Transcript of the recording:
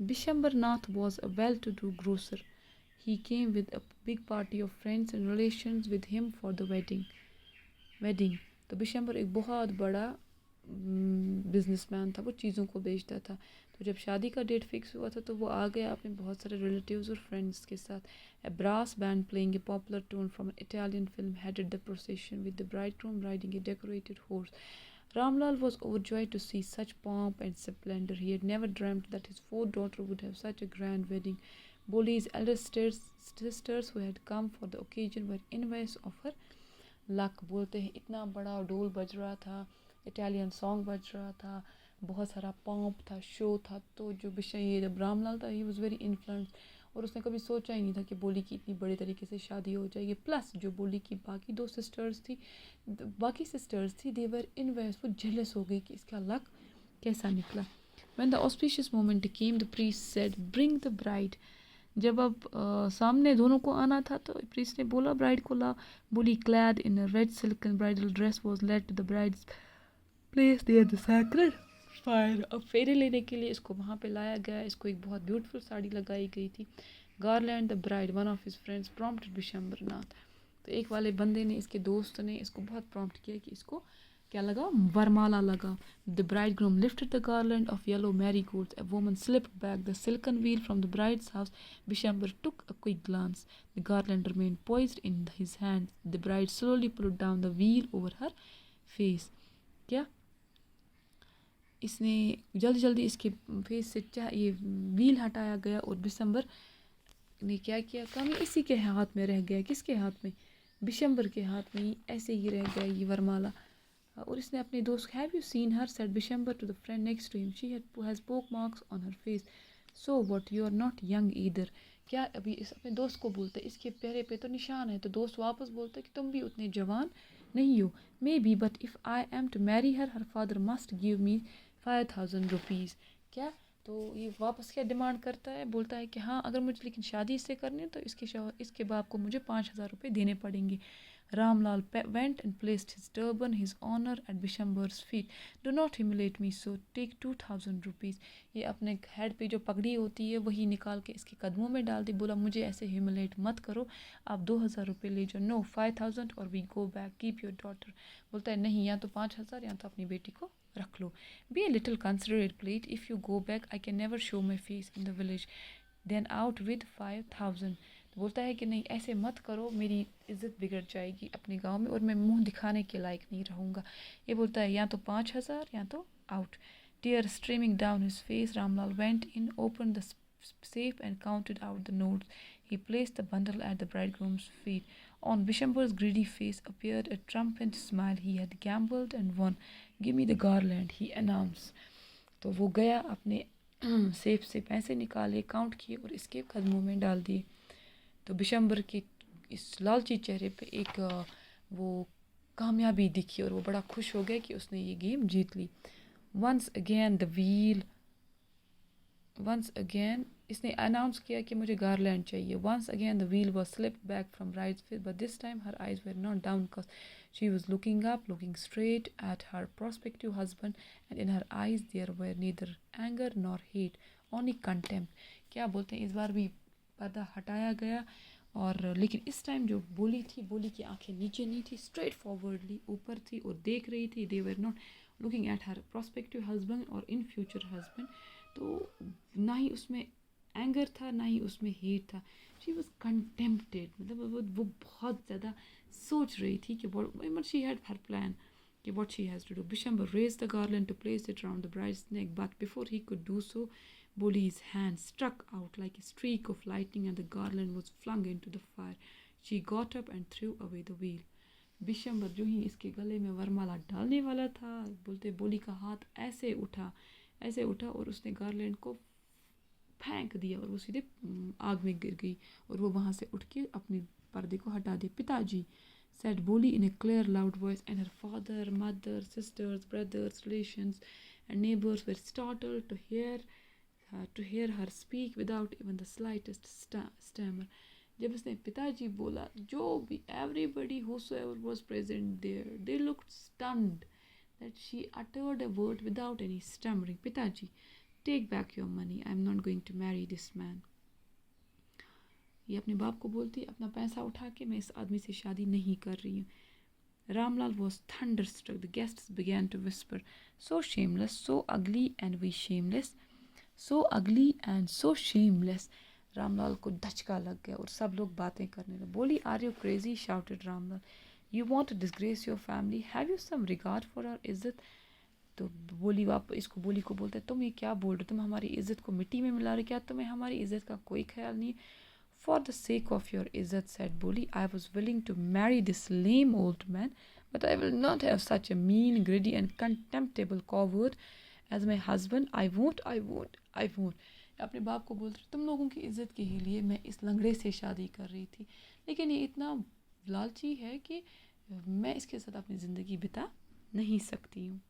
Bishambarnath was a well-to-do grocer. He came with a big party of friends and relations with him for the wedding. तो बिशंबर एक बहुत बड़ा businessman था, वो चीज़ों को बेचता था। तो जब शादी का डेट फिक्स हुआ था तो वो आ गया अपने बहुत सारे रिलेटिव्स और फ्रेंड्स के साथ। A brass band playing a popular tune from an Italian film headed the procession with the bridegroom riding a decorated horse. Ramlal was overjoyed to see such pomp and splendor. He had never dreamt that his fourth daughter would have such a grand wedding. Boli's elder sisters who had come for the occasion were envious of her luck. बोलते हैं इतना बड़ा डोल बज रहा था, Italian song बज रहा था, बहुत सारा पॉम्प था, शो था। तो जो ये जब रामलाल था, ही वॉज वेरी इन्फ्लुएंस्ड, और उसने कभी सोचा ही नहीं था कि बोली की इतनी बड़ी तरीके से शादी हो जाएगी। प्लस जो बोली की बाकी दो सिस्टर्स थी, दे वर इनवेस्ट, वो जेलस हो गई कि इसका लक कैसा निकला। When the auspicious moment came, the priest said, "Bring the bride." जब अब सामने दोनों को आना था तो प्रीस्ट ने बोला ब्राइड को ला। बोली clad in a red silken bridal dress was led to the bride's place near the sacred fire. अब फेरे लेने के लिए इसको वहाँ पे लाया गया। इसको एक बहुत ब्यूटीफुल साड़ी लगाई गई थी। Garland the bride, one of his friends, prompted Bishambarnath. तो एक वाले बंदे ने, इसके दोस्त ने इसको बहुत प्रॉम्प्ट किया कि इसको क्या लगा, वरमाला लगा। The bridegroom lifted the garland of yellow marigolds. A woman slipped back the silken veil from the bride's house. Bishambar took a quick glance. The garland remained poised in his hand. The bride slowly pulled down the veil over her face. क्या इसने जल्दी जल्दी इसके face से ये wheel हटाया गया और बिशंबर ने क्या किया, काम इसी के हाथ में रह गया। किसके हाथ में? बिशंबर के हाथ में ही ऐसे ही रह गया ये वरमाला। और इसने अपने दोस्त, have you seen her, said Bishambar to the friend next to him, she has pock marks on her face, so what, you are not young either. क्या अभी इस अपने दोस्त को बोलते, इसके चेहरे पे तो निशान है। तो दोस्त वापस बोलता है कि तुम भी उतने जवान नहीं हो। May be but if I am to marry her father must give me 5000 rupees. क्या, तो ये वापस क्या डिमांड करता है, बोलता है कि हाँ अगर मुझे लेकिन शादी इससे करनी है तो इसके बाप को मुझे 5000 रुपये देने पड़ेंगे। Ramlal went and placed his turban, his honor, at Bishambar's feet. Do not humiliate me so. Take 2000 rupees. ये अपने हेड पे जो पगड़ी होती है वही निकाल के इसके कदमों में डाल दी। बोला मुझे ऐसे ह्यूमिलेट मत करो, आप 2000 रुपये ले जाओ। नो 5000 और we go back, keep your daughter. बोलता है नहीं, या तो 5000 या तो अपनी बेटी को रख लो। Be a little considerate, please. If you go back, I can never show my face in the village. Then out with 5000. तो बोलता है कि नहीं ऐसे मत करो, मेरी इज़्ज़त बिगड़ जाएगी अपने गांव में और मैं मुंह दिखाने के लायक नहीं रहूँगा। ये बोलता है या तो 5000 या तो out. Tears streaming down his face, Ramlal went in, opened the safe and counted out the notes. He placed the bundle at the bridegroom's feet. On Bishambar's greedy face appeared a triumphant smile. He had gambled and won. Give me the garland, he announced. तो वो गया, अपने safe से पैसे निकाले, count किए और इसके कदमों में डाल दिए। तो बिशंबर के इस लालची चेहरे पे एक वो कामयाबी दिखी और वो बड़ा खुश हो गया कि उसने ये गेम जीत ली। वंस अगेन इसने अनाउंस किया कि मुझे गारलैंड चाहिए। Once again the wheel was slipped back from Wright's face, but this time her eyes were not downcast, she was looking up, looking straight at her prospective husband, and in her eyes there were neither anger nor hate, only contempt. क्या बोलते हैं, इस बार भी पर्दा हटाया गया, और लेकिन इस टाइम जो बोली थी, बोली की आंखें नीचे नहीं थी, स्ट्रेट फॉरवर्डली ऊपर थी और देख रही थी। They were not looking at her prospective husband और इन फ्यूचर हस्बैंड। तो ना ही उसमें एंगर था ना ही उसमें हेट था। शी वॉज कंटेम्प्टेड, मतलब वो बहुत ज़्यादा सोच रही थी कि but she had her plan कि what she has to do. Bishambar raised the garland to place it around the bride's neck, but before he could do so, Boli's hand struck out like a streak of lightning and the garland was flung into the fire. She got up and threw away the wheel. Bishambar जो ही इसके गले में वरमाला डालने वाला था, बोलते बोली का हाथ ऐसे उठा और उसने गार्लैंड को फेंक दिया और वो सीधे आग में गिर गई और वो वहाँ से उठ के अपने पर्दे को हटा दिया। पिताजी, said Boli in a clear, loud voice, and her father, mother, sisters, brothers, relations, and neighbors were startled to hear her speak without even the slightest stammer. जब उसने पिताजी बोला, जो भी everybody whosoever was present there, they looked stunned that she uttered a word without any stammering. पिताजी, take back your money, I am not going to marry this man. ये अपने बाप को बोलती, अपना पैसा उठा के मैं इस आदमी से शादी नहीं कर रही हूँ। Ramlal was thunderstruck. The guests began to whisper, "So shameless, so ugly, and we shameless, so ugly and so shameless." Ramlal को धचका लग गया और सब लोग बातें करने लगे। बोली, "Are you crazy?" shouted Ramlal. "You want to disgrace your family? Have you some regard for our इज्जत?" तो बोली इसको बोली को बोलते, तुम ये क्या बोल रहे हो? तुम हमारी इज्जत को मिट्टी में मिला रहे, क्या तुम्हें हमारी इज्जत का कोई ख्याल नहीं? For the sake of your izzat, said Boli, I was willing to marry this lame old man, but I will not have such a mean, greedy and contemptible coward as my husband. I won't, I won't, I won't. अपने बाप को बोल रही, तुम लोगों की इज्जत के ही लिए मैं इस लंगड़े से शादी कर रही थी, लेकिन ये इतना लालची है कि मैं इसके साथ अपनी ज़िंदगी बिता नहीं सकती हूँ।